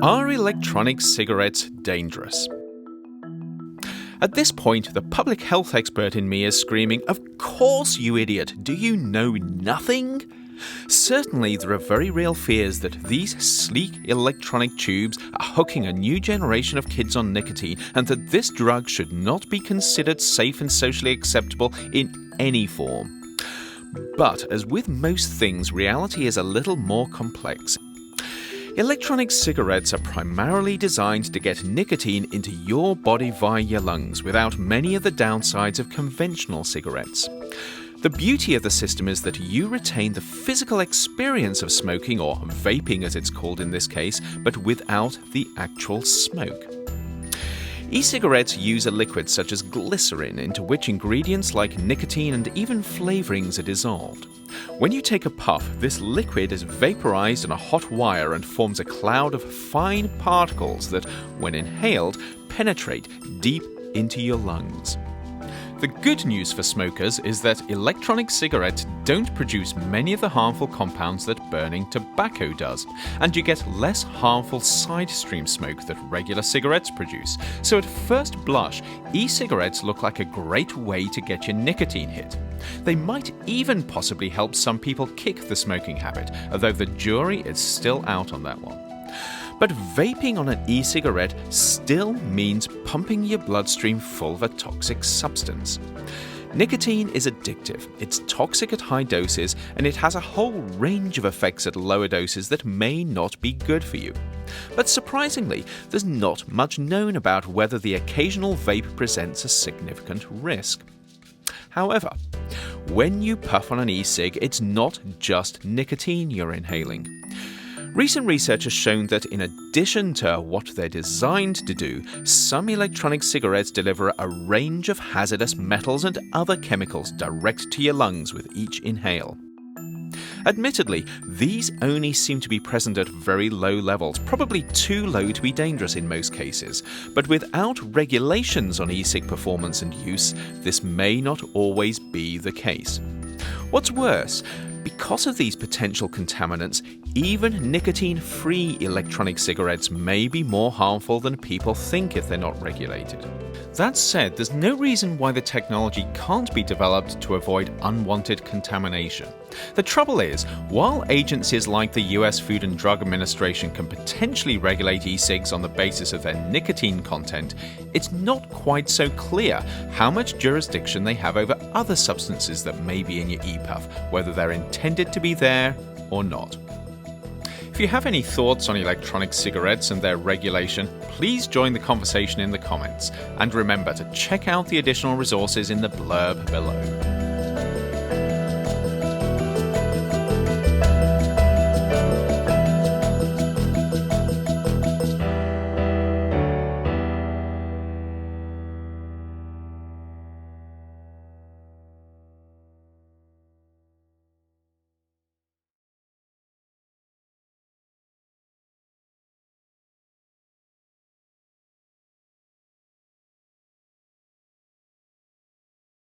Are electronic cigarettes dangerous? At this point, the public health expert in me is screaming, "Of course, you idiot! Do you know nothing?" Certainly, there are very real fears that these sleek electronic tubes are hooking a new generation of kids on nicotine, and that this drug should not be considered safe and socially acceptable in any form. But, as with most things, reality is a little more complex. Electronic cigarettes are primarily designed to get nicotine into your body via your lungs without many of the downsides of conventional cigarettes. The beauty of the system is that you retain the physical experience of smoking, or vaping as it's called in this case, but without the actual smoke. E-cigarettes use a liquid such as glycerin into which ingredients like nicotine and even flavorings are dissolved. When you take a puff, this liquid is vaporized on a hot wire and forms a cloud of fine particles that, when inhaled, penetrate deep into your lungs. The good news for smokers is that electronic cigarettes don't produce many of the harmful compounds that burning tobacco does, and you get less harmful side stream smoke that regular cigarettes produce. So at first blush, e-cigarettes look like a great way to get your nicotine hit. They might even possibly help some people kick the smoking habit, although the jury is still out on that one. But vaping on an e-cigarette still means pumping your bloodstream full of a toxic substance. Nicotine is addictive, it's toxic at high doses, and it has a whole range of effects at lower doses that may not be good for you. But surprisingly, there's not much known about whether the occasional vape presents a significant risk. However, when you puff on an e-cig, it's not just nicotine you're inhaling. Recent research has shown that in addition to what they're designed to do, some electronic cigarettes deliver a range of hazardous metals and other chemicals direct to your lungs with each inhale. Admittedly, these only seem to be present at very low levels, probably too low to be dangerous in most cases. But without regulations on e-cig performance and use, this may not always be the case. What's worse, because of these potential contaminants, even nicotine-free electronic cigarettes may be more harmful than people think if they're not regulated. That said, there's no reason why the technology can't be developed to avoid unwanted contamination. The trouble is, while agencies like the US Food and Drug Administration can potentially regulate e-cigs on the basis of their nicotine content, it's not quite so clear how much jurisdiction they have over other substances that may be in your e-puff, whether they're intended to be there or not. If you have any thoughts on electronic cigarettes and their regulation, please join the conversation in the comments. And remember to check out the additional resources in the blurb below.